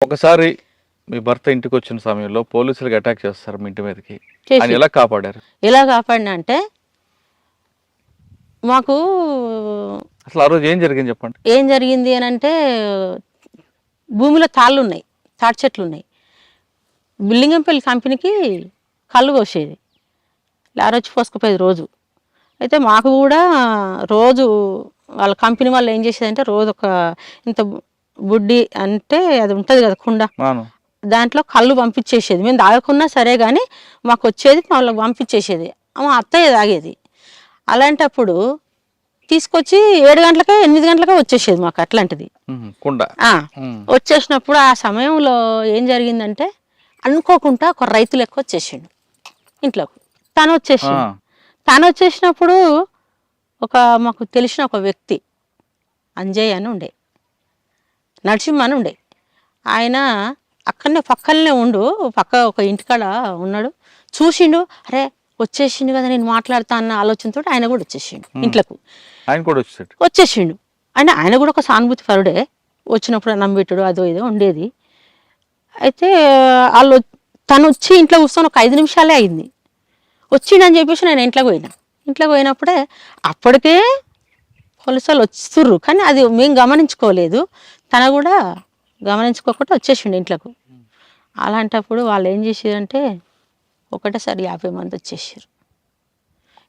ఒకసారి మీ భర్త ఇంటికి వచ్చిన సమయంలో పోలీసులకు అటాక్ చేస్తారు మీ ఇంటి మీదకి, ఆయన చేసి ఎలా కాపాడారు? ఎలా కాపాడినా అంటే మాకు అసలు ఆ రోజు ఏం జరిగింది చెప్పండి. ఏం జరిగింది అని అంటే భూమిలో తాళ్ళు ఉన్నాయి, తాటి చెట్లు ఉన్నాయి. బిల్లింగంపల్లి కంపెనీకి కళ్ళు పోసేది, లారొచ్చి పోసుకుపోయేది రోజు. అయితే మాకు కూడా రోజు వాళ్ళ కంపెనీ వాళ్ళు ఏం చేసేదంటే రోజు ఒక ఇంత బుడ్డి అంటే అది ఉంటుంది కదా కుండ, అవును. దాంట్లో కళ్ళు పంపించేసేది. మేము తాగకున్నా సరే కానీ మాకు వచ్చేది వాళ్ళకి పంపించేసేది. మా అత్తయ్య తాగేది. అలాంటప్పుడు తీసుకొచ్చి 7 గంటలకే 8 గంటలకే వచ్చేసేది మాకు అట్లాంటిది. కుండ వచ్చేసినప్పుడు ఆ సమయంలో ఏం జరిగిందంటే అనుకోకుండా ఒక రైతు లెక్క వచ్చేసిండు ఇంట్లోకి. తను వచ్చేసినప్పుడు మాకు తెలిసిన ఒక వ్యక్తి అంజయ్ అని ఉండే, నరసింహ అని ఉండే. ఆయన అక్కడనే పక్కనే పక్క ఒక ఇంటికాడ ఉన్నాడు. చూసిండు, అరే వచ్చేసిండు కదా నేను మాట్లాడతా అన్న ఆలోచనతో ఆయన కూడా వచ్చేసిండు ఇంట్లోకి. ఆయన కూడా వచ్చేసిండు. ఆయన కూడా ఒక సానుభూతి పరుడే, వచ్చినప్పుడు నమ్మిపెట్టుడు అదో ఇదో ఉండేది. అయితే తను వచ్చి ఇంట్లో కూర్చొని ఒక 5 నిమిషాలే అయింది. వచ్చిండని చెప్పేసి నేను ఇంట్లోకి పోయినప్పుడే అప్పటికే పోలీసు వాళ్ళు వస్తుర్రు, కానీ అది మేము గమనించుకోలేదు. తన కూడా గమనించుకోకుండా వచ్చేసిండు ఇంట్లోకి. అలాంటప్పుడు వాళ్ళు ఏం చేసారంటే ఒకటేసారి 50 మంది వచ్చేసారు.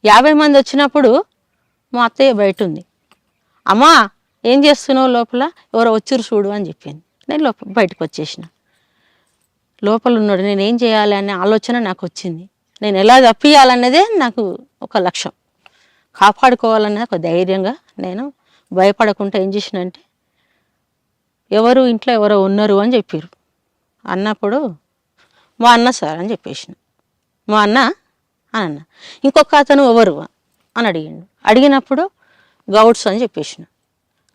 50 మంది వచ్చినప్పుడు మా అత్తయ్య బయట ఉంది. అమ్మా ఏం చేస్తున్నావు లోపల, ఎవరో వచ్చిర్రు చూడు అని చెప్పింది. నేను బయటకు వచ్చేసిన. లోపల ఉన్నాడు, నేను ఏం చేయాలి అనే ఆలోచన నాకు వచ్చింది. నేను ఎలా తప్పియాలన్నదే నాకు ఒక లక్ష్యం, కాపాడుకోవాలన్నది ఒక ధైర్యంగా నేను భయపడకుండా ఏం చేసినంటే ఇంట్లో ఎవరో ఉన్నారు అని చెప్పారు. అన్నప్పుడు మా అన్న సార్ అని చెప్పేసిన. మా అన్న అని అన్న. ఇంకొక అతను ఎవరు అని అడిగినప్పుడు గౌడ్స్ అని చెప్పేసిన.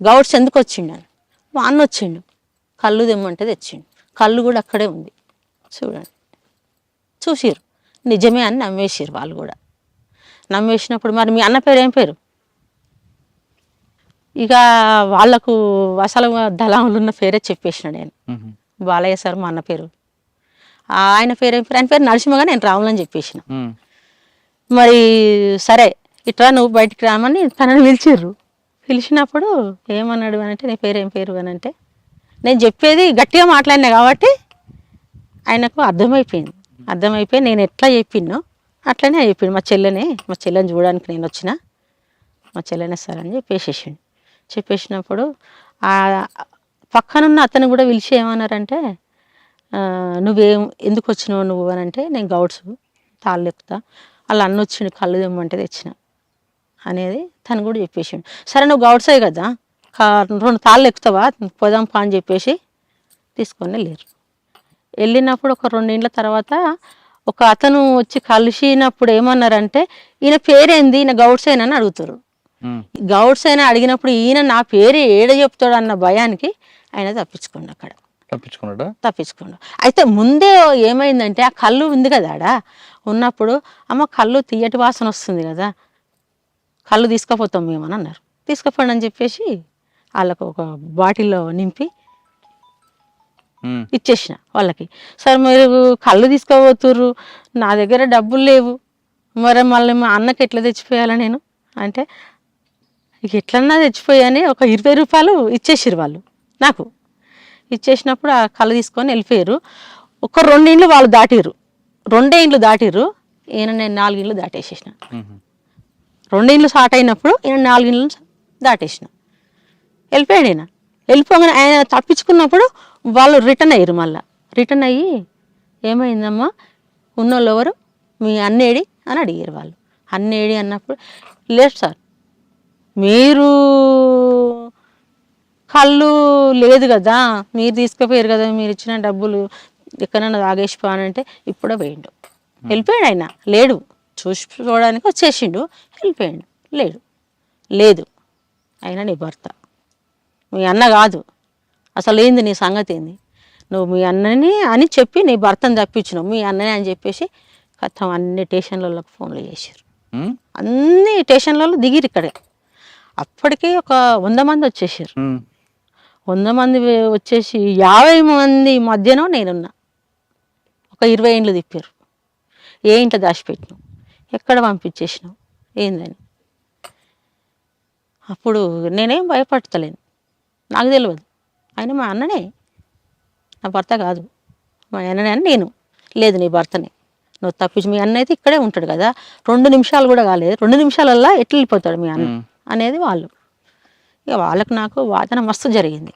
గౌడ్స్ ఎందుకు వచ్చిండు? మా అన్న వచ్చిండు, కళ్ళు తెమ్మంటే తెచ్చిండు. కళ్ళు కూడా అక్కడే ఉంది చూడండి. చూసిరు, నిజమే అని నమ్మేసారు వాళ్ళు కూడా. నమ్మేసినప్పుడు మరి మీ అన్న పేరు ఏం పేరు? ఇక వాళ్ళకు అసలు దళాములు ఉన్న పేరే చెప్పేసిన నేను. బాలయ్య సార్ మా అన్న పేరు. ఆయన పేరు ఏం పేరు? ఆయన పేరు నరసింహగా, నేను రాములని చెప్పేసిన. మరి సరే ఇట్లా నువ్వు బయటికి రామని తనని పిలిచిర్రు. పిలిచినప్పుడు ఏమన్నాడు అని అంటే నీ పేరు ఏం పేరు అని అంటే నేను చెప్పేది గట్టిగా మాట్లాడినా కాబట్టి ఆయనకు అర్థమైపోయి నేను ఎట్లా చెప్పినో అట్లనే చెప్పిండు. మా చెల్లెని చూడడానికి నేను వచ్చిన, మా చెల్లెనే సార్ అని చెప్పేసినప్పుడు ఆ పక్కనున్న అతను కూడా పిలిచి ఏమన్నారంటే ఎందుకు వచ్చినావు నువ్వు అని అంటే నేను గౌడ్స్ తాళ్ళు ఎక్కుతా, అలా అన్న వచ్చిండు కళ్ళు తెమ్మంటే తెచ్చిన అనేది తను కూడా చెప్పేసిండు. సరే నువ్వు గౌడ్సే కదా 2 తాళ్ళు ఎక్కుతావా, పోదాం పా అని చెప్పేసి తీసుకొని వెళ్ళినప్పుడు ఒక 2 ఏళ్ళ తర్వాత ఒక అతను వచ్చి కలిసినప్పుడు ఏమన్నారంటే ఈయన పేరేంది, ఈయన గౌడ్సేనా అని అడుగుతారు. గౌడ్సేనా అడిగినప్పుడు ఈయన నా పేరు ఏడ చెప్తాడు అన్న భయానికి ఆయన తప్పించుకున్నాడు. అయితే ముందే ఏమైందంటే ఆ కళ్ళు ఉంది కదా ఆడ ఉన్నప్పుడు, అమ్మ కళ్ళు తీయటి వాసన వస్తుంది కదా, కళ్ళు తీసుకుపోతాం మేము అని అన్నారు. తీసుకుపోండి అని చెప్పేసి వాళ్ళకు ఒక బాటిల్లో నింపి ఇచ్చేసిన వాళ్ళకి. సరే మీరు కళ్ళు తీసుకోబోతుర్రు, నా దగ్గర డబ్బులు లేవు, మరి మళ్ళీ మా అన్నకి ఎట్లా తెచ్చిపోయాలా నేను అంటే ఇక ఎట్లన్నా తెచ్చిపోయాని ఒక 20 రూపాయలు ఇచ్చేసారు వాళ్ళు నాకు. ఇచ్చేసినప్పుడు ఆ కళ్ళు తీసుకొని వెళ్ళిపోయారు. ఒక 2 ఇండ్లు వాళ్ళు దాటిర్రు, 2 ఇండ్లు దాటిర్రు. నేను 4 ఇండ్లు దాటేసేసిన. 2 ఇండ్లు స్టార్ట్ అయినప్పుడు 4 ఇండ్లు దాటేసిన. వెళ్ళిపోయాడు ఆయన. వెళ్ళిపోగానే ఆయన తప్పించుకున్నప్పుడు వాళ్ళు రిటర్న్ అయ్యారు. మళ్ళీ రిటర్న్ అయ్యి ఏమైందమ్మా ఉన్నోళ్ళు ఎవరు, మీ అన్నేడి అని అడిగారు వాళ్ళు. అన్నేడి అన్నప్పుడు లేదు సార్, మీరు కళ్ళు లేదు కదా, మీరు తీసుకుపోయారు కదా, మీరు ఇచ్చిన డబ్బులు ఎక్కడన్నా తాగేసిపోయానంటే ఇప్పుడే వెళ్ళిపోయాడు ఆయన. లేడు, చూసుకోవడానికి వచ్చేసిండు, వెళ్ళిపోయాడు. లేదు ఆయన నీ భర్త, మీ అన్న కాదు, అసలు ఏంది నీ సంగతి ఏంది, నువ్వు మీ అన్నని అని చెప్పి నీ భర్తను తప్పించినావు, మీ అన్నని అని చెప్పేసి కథం అన్ని స్టేషన్లకు ఫోన్లు చేశారు. అన్ని స్టేషన్లలో దిగిరు. ఇక్కడే అప్పటికే ఒక 100 మంది వచ్చేసారు. 100 మంది వచ్చేసి 50 మంది మధ్యలో నేనున్నా. ఒక 20 ఇండ్లు తిప్పారు. ఏ ఇంట్లో దాచిపెట్టినావు, ఎక్కడ పంపించేసినావు, ఏందని. అప్పుడు నేనేం భయపడతలేను, నాకు తెలియదు. ఆయన మా అన్ననే, నా భర్త కాదు, మా అన్ననే అని నేను. లేదు నీ భర్తనే, నువ్వు తప్పించి, మీ అన్న అయితే ఇక్కడే ఉంటాడు కదా, 2 నిమిషాలు కూడా కాలేదు, 2 నిమిషాలల్లా ఎట్లా వెళ్ళిపోతాడు మీ అన్న అనేది వాళ్ళు. ఇక వాళ్ళకు నాకు వాదన మస్తు జరిగింది.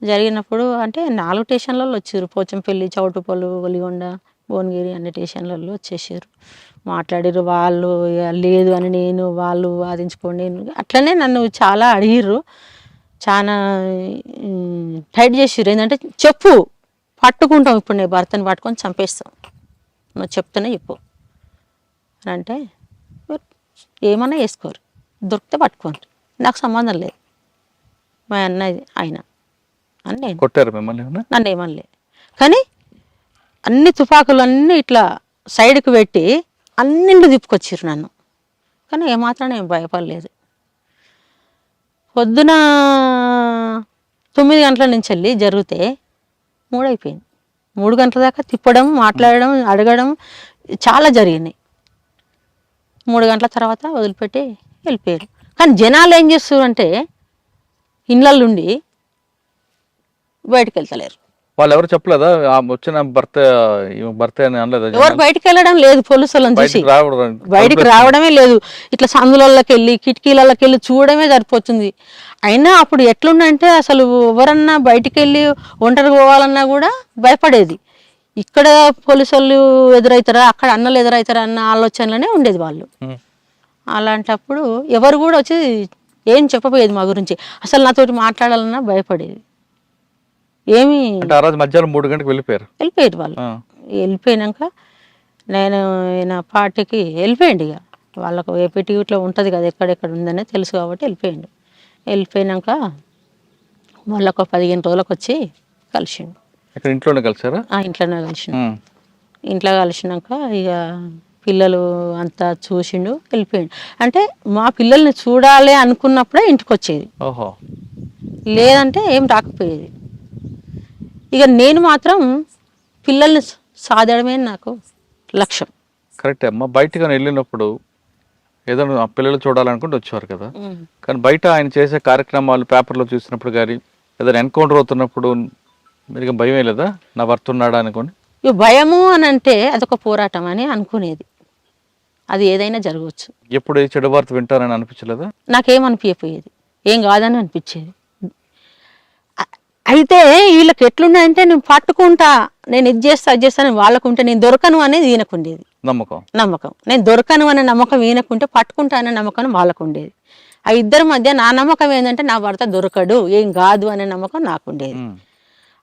జరిగినప్పుడు అంటే 4 స్టేషన్లలో వచ్చారు, పోచంపల్లి, చౌటుపల్లి, ఒలిగొండ, భువనగిరి అన్ని స్టేషన్లలో వచ్చేసారు. మాట్లాడారు వాళ్ళు. ఇక లేదు అని నేను, వాళ్ళు వాదించుకోండి, అట్లనే నన్ను చాలా అడిగిర్రు, చాలా టైట్ చేసిర్రు. ఏంటంటే చెప్పు, పట్టుకుంటాం, ఇప్పుడు నేను భర్తని పట్టుకొని చంపేస్తాం, నువ్వు చెప్తూనే చెప్పు అని అంటే, ఏమన్నా వేసుకోరు, దొరికితే పట్టుకోండి, నాకు సంబంధం లేదు, మా అన్నది ఆయన అని నేను. కొట్టారు మిమ్మల్ని? నన్ను ఏమనలే, కానీ అన్ని తుపాకులు అన్నీ ఇట్లా సైడ్కి పెట్టి అన్నింటిని తిప్పుకొచ్చిర్రు నన్ను. కానీ ఏమాత్రం నేను భయపడలేదు. పొద్దున 9 గంటల నుంచి వెళ్ళి జరిగితే 3 అయిపోయింది. 3 గంటల దాకా తిప్పడం, మాట్లాడడం, అడగడం చాలా జరిగినాయి. 3 గంటల తర్వాత వదిలిపెట్టి వెళ్ళిపోయారు. కానీ జనాలు ఏం చేస్తారు అంటే ఇండ్లల్లుండి బయటకు వెళ్తలేరు. వాళ్ళు ఎవరు చెప్పలేదా వచ్చిన భర్త అని అనలేదా? ఎవరు బయటకు వెళ్ళడం లేదు, పోలీసులను చూసి బయటికి రావడమే లేదు. ఇట్లా సందులకి వెళ్ళి కిటికీలకి వెళ్ళి చూడడమే సరిపోతుంది. అయినా అప్పుడు ఎట్లుండంటే అసలు ఎవరన్నా బయటికి వెళ్ళి ఒంటరికి పోవాలన్నా కూడా భయపడేది. ఇక్కడ పోలీసు వాళ్ళు ఎదురవుతారా, అక్కడ అన్నలు ఎదురవుతారా అన్న ఆలోచనలోనే ఉండేది వాళ్ళు. అలాంటప్పుడు ఎవరు కూడా వచ్చి ఏం చెప్పబోయేది మా గురించి, అసలు నాతోటి మాట్లాడాలన్నా భయపడేది. ఏమి ఆ రోజు మధ్యాహ్నం 3 గంటలకు వెళ్ళిపోయారు వాళ్ళు. వెళ్ళిపోయినాక నేను నా పార్టీకి వెళ్ళిపోయింది. ఇక వాళ్ళకు ఏపీటీ ఇట్లా ఉంటుంది కదా, ఎక్కడెక్కడ ఉందనే తెలుసు కాబట్టి వెళ్ళిపోయిండు. వెళ్ళిపోయినాక మళ్ళీ ఒక 15 రోజులకు వచ్చి కలిసిండు. ఇంట్లోనే కలిసారా? ఇంట్లోనే కలిసిండు. ఇంట్లో కలిసినాక ఇక పిల్లలు అంతా చూసిండు, వెళ్ళిపోయిండు. అంటే మా పిల్లల్ని చూడాలి అనుకున్నప్పుడే ఇంటికి వచ్చేది, లేదంటే ఏం రాకపోయేది. ఇక నేను మాత్రం పిల్లల్ని సాధడమే నాకు లక్ష్యం. కరెక్టే అమ్మ. బయటకు వెళ్ళినప్పుడు ఏదైనా పిల్లలు చూడాలనుకుంటే వచ్చేవారు కదా, కానీ బయట ఆయన చేసే కార్యక్రమాలు పేపర్లో చూసినప్పుడు కానీ ఏదైనా ఎన్కౌంటర్ అవుతున్నప్పుడు మీరు భయం లేదా, నా భర్త ఉన్నాడా అనుకోని? ఇక భయము అని అంటే అదొక పోరాటం అని అనుకునేది, అది ఏదైనా జరగవచ్చు. ఎప్పుడు చెడు వార్త వింటారని అనిపించలేదా? నాకేమనిపించపోయేది, ఏం కాదని అనిపించేది. అయితే వీళ్ళకి ఎట్లున్నాయంటే నేను పట్టుకుంటా, నేను ఇది చేస్తా అది చేస్తాను, వాళ్ళకుంటే నేను దొరకను అనేది ఈయనకుండేది నమ్మకం. నేను దొరకను అనే నమ్మకం ఈయనకుంటే, పట్టుకుంటా అనే నమ్మకం వాళ్ళకు ఉండేది. ఆ ఇద్దరి మధ్య నా నమ్మకం ఏంటంటే నా భర్త దొరకడు, ఏం కాదు అనే నమ్మకం నాకుండేది.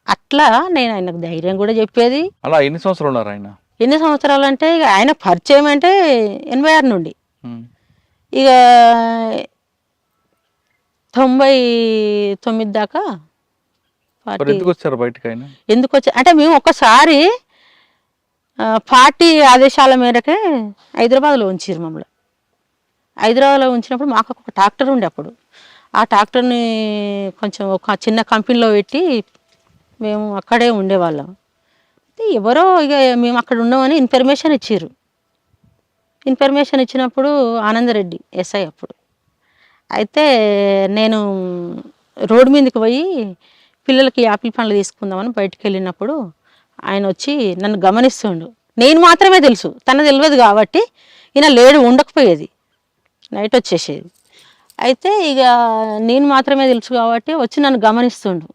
అట్లా నేను ఆయనకు ధైర్యం కూడా చెప్పేది. అలా ఎన్ని సంవత్సరాలు ఉన్నారు ఆయన? ఎన్ని సంవత్సరాలు అంటే ఇక ఆయన పరిచయం అంటే 86 నుండి ఇక 99 దాకా. ఎందుకు వచ్చా అంటే మేము ఒకసారి పార్టీ ఆదేశాల మేరకే హైదరాబాద్లో ఉంచారు మమ్మల్ని. హైదరాబాద్లో ఉంచినప్పుడు మాకు ఒక ట్రాక్టర్ ఉండే, అప్పుడు ఆ ట్రాక్టర్ని కొంచెం ఒక చిన్న కంపెనీలో పెట్టి మేము అక్కడే ఉండేవాళ్ళం. అయితే ఎవరో ఇక మేము అక్కడ ఉన్నామని ఇన్ఫర్మేషన్ ఇచ్చారు. ఇన్ఫర్మేషన్ ఇచ్చినప్పుడు ఆనందరెడ్డి ఎస్ఐ అప్పుడు. అయితే నేను రోడ్డు మీదకి పోయి పిల్లలకి యాపిల్ పండ్లు తీసుకుందామని బయటకు వెళ్ళినప్పుడు ఆయన వచ్చి నన్ను గమనిస్తుండు. నేను మాత్రమే తెలుసు, తన తెలియదు కాబట్టి ఈయన లేడు, ఉండకపోయేది, నైట్ వచ్చేసేది. అయితే ఇక నేను మాత్రమే తెలుసు కాబట్టి వచ్చి నన్ను గమనిస్తుండు.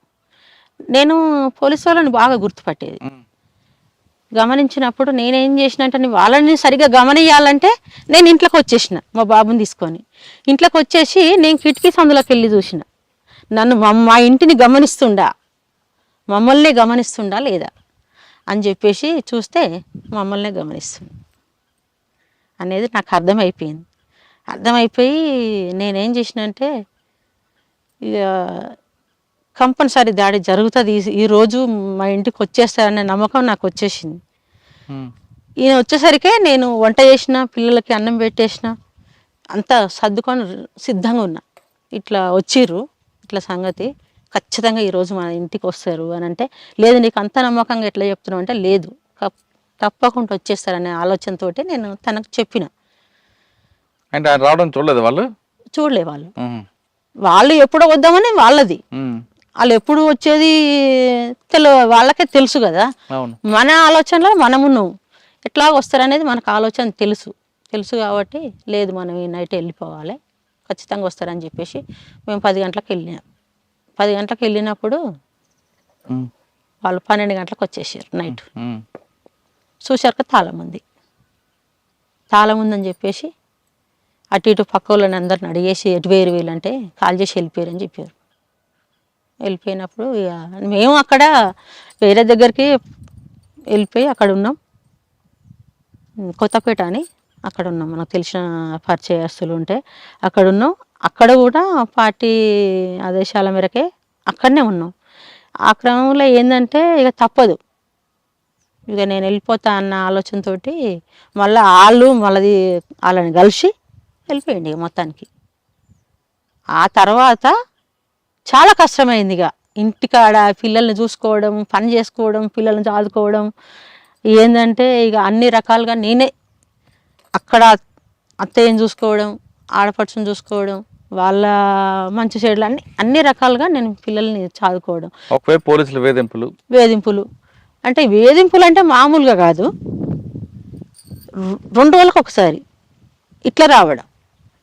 నేను పోలీసు వాళ్ళని బాగా గుర్తుపట్టేది. గమనించినప్పుడు నేనేం చేసినట్టు వాళ్ళని సరిగా గమనియాలంటే నేను ఇంట్లోకి వచ్చేసిన, మా బాబుని తీసుకొని ఇంట్లోకి వచ్చేసి నేను కిటికీ సందులోకి వెళ్ళి చూసిన, నన్ను మా ఇంటిని గమనిస్తుండా, మమ్మల్నే గమనిస్తుండా లేదా అని చెప్పేసి చూస్తే మమ్మల్నే గమనిస్తుంది అనేది నాకు అర్థమైపోయింది. అర్థమైపోయి నేనేం చేసినంటే ఇక కంపల్సరీ దాడి జరుగుతుంది, ఈరోజు మా ఇంటికి వచ్చేస్తారనే నమ్మకం నాకు వచ్చేసింది. ఈయన వచ్చేసరికే నేను వంట చేసిన, పిల్లలకి అన్నం పెట్టేసిన, అంతా సర్దుకొని సిద్ధంగా ఉన్నా. ఇట్లా వచ్చిర్రు, ఇట్లా సంగతి ఖచ్చితంగా ఈరోజు మన ఇంటికి వస్తారు అని అంటే, లేదు నీకు అంత నమ్మకంగా ఎట్లా చెప్తున్నావు అంటే, లేదు తప్పకుండా వచ్చేస్తారనే ఆలోచనతోటి నేను తనకు చెప్పిన. అంటే ఆయన రావడం చూడలేదు వాళ్ళు? చూడలే వాళ్ళు. వాళ్ళు ఎప్పుడో వద్దామని వాళ్ళది. వాళ్ళు ఎప్పుడు వచ్చేది వాళ్ళకే తెలుసు కదా. మన ఆలోచనలో మనమున్నాం, ఎట్లా వస్తారనేది మనకు ఆలోచన తెలుసు కాబట్టి, లేదు మనం ఈ నైట్ వెళ్ళిపోవాలి, ఖచ్చితంగా వస్తారని చెప్పేసి మేము 10 గంటలకు వెళ్ళినాం. 10 గంటలకు వెళ్ళినప్పుడు వాళ్ళు 12 గంటలకు వచ్చేసారు నైట్. చూశాక తాళం ఉందని చెప్పేసి అటు ఇటు పక్క వాళ్ళని అందరిని అడిగేసి ఎటు వేరు వీళ్ళంటే కాల్ చేసి వెళ్ళిపోయారని చెప్పారు. వెళ్ళిపోయినప్పుడు ఇక మేము అక్కడ వేరే దగ్గరికి వెళ్ళిపోయి అక్కడ ఉన్నాం, కొత్తపేట అని అక్కడ ఉన్నాం, మనకు తెలిసిన పరిచయస్తులు ఉంటే అక్కడ ఉన్నాం. అక్కడ కూడా పార్టీ ఆదేశాల మేరకే అక్కడనే ఉన్నాం. ఆ క్రమంలో ఏంటంటే ఇక తప్పదు, ఇక నేను వెళ్ళిపోతా అన్న ఆలోచనతోటి మళ్ళీ వాళ్ళని కలిసి వెళ్ళిపోయింది ఇక మొత్తానికి. ఆ తర్వాత చాలా కష్టమైంది ఇక ఇంటికాడ పిల్లల్ని చూసుకోవడం, పని చేసుకోవడం, పిల్లల్ని చదువుకోవడం, ఏంటంటే ఇక అన్ని రకాలుగా నేనే అక్కడ అత్తయ్యని చూసుకోవడం, ఆడపడుచుని చూసుకోవడం, వాళ్ళ మంచి చెడులు అన్ని రకాలుగా నేను పిల్లల్ని చదువుకోవడం. ఒకవైపు పోలీసులు వేధింపులు అంటే వేధింపులు అంటే మామూలుగా కాదు, 2 రోజులకు ఒకసారి ఇట్లా రావడం.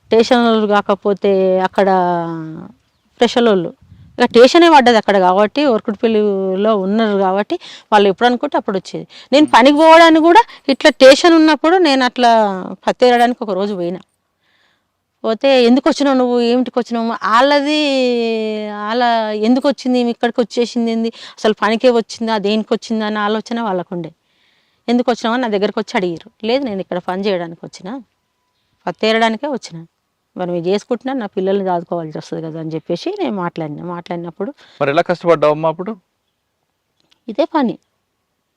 స్టేషన్ వాళ్ళు కాకపోతే అక్కడ స్పెషల్ వాళ్ళు, ఇక స్టేషనే పడ్డది అక్కడ కాబట్టి, ఒరకుటిపల్లిలో ఉన్నారు కాబట్టి వాళ్ళు ఎప్పుడు అనుకుంటే అప్పుడు వచ్చేది. నేను పనికి పోవడానికి కూడా ఇట్లా స్టేషన్ ఉన్నప్పుడు నేను అట్లా పత్తేరడానికి ఒక రోజు పోతే ఎందుకు వచ్చినావు నువ్వు, ఏమిటికి వచ్చినావు, వాళ్ళ ఎందుకు వచ్చింది ఇక్కడికి వచ్చేసింది, ఏంది అసలు పనికే వచ్చిందా దేనికి వచ్చిందా అన్న ఆలోచన వాళ్ళకుండే. ఎందుకు వచ్చినావు అని నా దగ్గరకు వచ్చి అడిగారు. లేదు నేను ఇక్కడ పని చేయడానికి వచ్చిన, పత్తేరడానికే వచ్చిన, మరి మీరు చేసుకుంటున్నా నా పిల్లల్ని చదువుకోవాల్సి వస్తుంది కదా అని చెప్పేసి నేను మాట్లాడినప్పుడు మరి ఎలా కష్టపడ్డావమ్మా అప్పుడు? ఇదే పని,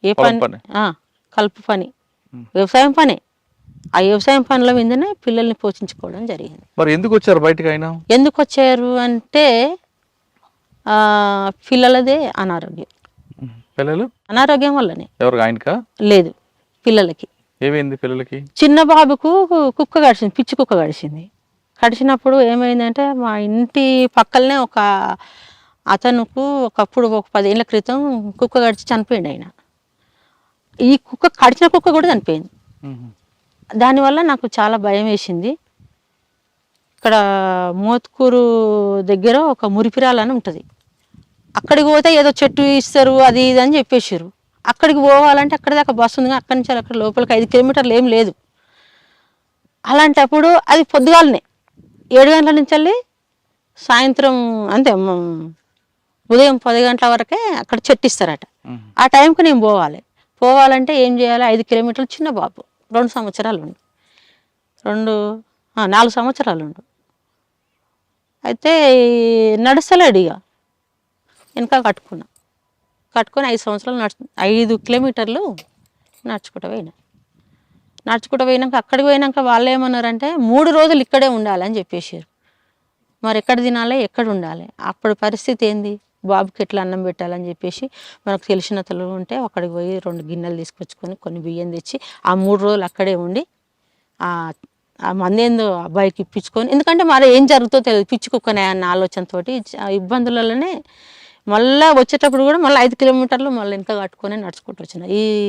ఏ పని, కలుపు పని, వ్యవసాయం పని. ఆ వ్యవసాయం పనుల మీదనే పిల్లల్ని పోషించుకోవడం జరిగింది. మరి ఎందుకు వచ్చారు బయటకు? అయినా ఎందుకు వచ్చారు అంటే పిల్లలదే అనారోగ్యం. అనారోగ్యం వల్లనే. ఎవరు? ఆయనకా? లేదు, పిల్లలకి. ఏమైంది పిల్లలకి? చిన్న బాబుకు కుక్క కడిచింది, పిచ్చి కుక్క కడిచింది. కడిచినప్పుడు ఏమైందంటే మా ఇంటి పక్కలనే ఒక అతనుకు ఒకప్పుడు ఒక 10 ఏళ్ళ క్రితం కుక్క కడిచి చనిపోయింది ఆయన. ఈ కుక్క కడిచిన కుక్క కూడా చనిపోయింది. దానివల్ల నాకు చాలా భయం వేసింది. ఇక్కడ మోత్కూరు దగ్గర ఒక మురిపిరాలని ఉంటుంది, అక్కడికి పోతే ఏదో చెట్టు ఇస్తారు అది ఇది అని చెప్పేసారు. అక్కడికి పోవాలంటే అక్కడ దాకా బస్సు ఉంది, అక్కడి నుంచి అక్కడ లోపలికి 5 కిలోమీటర్లు ఏం లేదు. అలాంటప్పుడు అది పొద్దుగాలనే 7 గంటల నుంచి వెళ్ళి సాయంత్రం అంతే ఉదయం 10 గంటల వరకే అక్కడ చెట్టు ఇస్తారట. ఆ టైంకి నేను పోవాలంటే ఏం చేయాలి, 5 కిలోమీటర్లు, చిన్న బాబు 2 సంవత్సరాలు ఉండు, 4 సంవత్సరాలు ఉండు. అయితే నడుస్తలేడు, ఇక వెనక కట్టుకొని 5 సంవత్సరాలు 5 కిలోమీటర్లు నడుచుకుంటూ పోయినాక అక్కడికి పోయినాక వాళ్ళు ఏమన్నారంటే 3 రోజులు ఇక్కడే ఉండాలని చెప్పేసారు. మరి ఎక్కడ తినాలి, ఎక్కడ ఉండాలి, అప్పుడు పరిస్థితి ఏంది, బాబుకి ఎట్లా అన్నం పెట్టాలని చెప్పేసి మనకు తెలిసిన తల్లు ఉంటే అక్కడికి పోయి 2 గిన్నెలు తీసుకొచ్చుకొని కొన్ని బియ్యం తెచ్చి ఆ 3 రోజులు అక్కడే ఉండి ఆ మందేందో అబ్బాయికి ఇప్పించుకొని, ఎందుకంటే మరి ఏం జరుగుతుందో తెలియదు, పిచ్చి కుక్కనే అన్న ఆలోచనతోటి ఇబ్బందులలోనే మళ్ళీ వచ్చేటప్పుడు కూడా మళ్ళీ 5 కిలోమీటర్లు మళ్ళీ వెనక కట్టుకొని నడుచుకుంటూ వచ్చిన.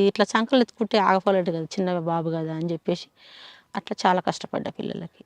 ఇట్లా సంకలు ఎత్తుకుంటే ఆగపోలేడు కదా, చిన్న బాబు కదా అని చెప్పేసి అట్లా చాలా కష్టపడ్డా పిల్లలకి.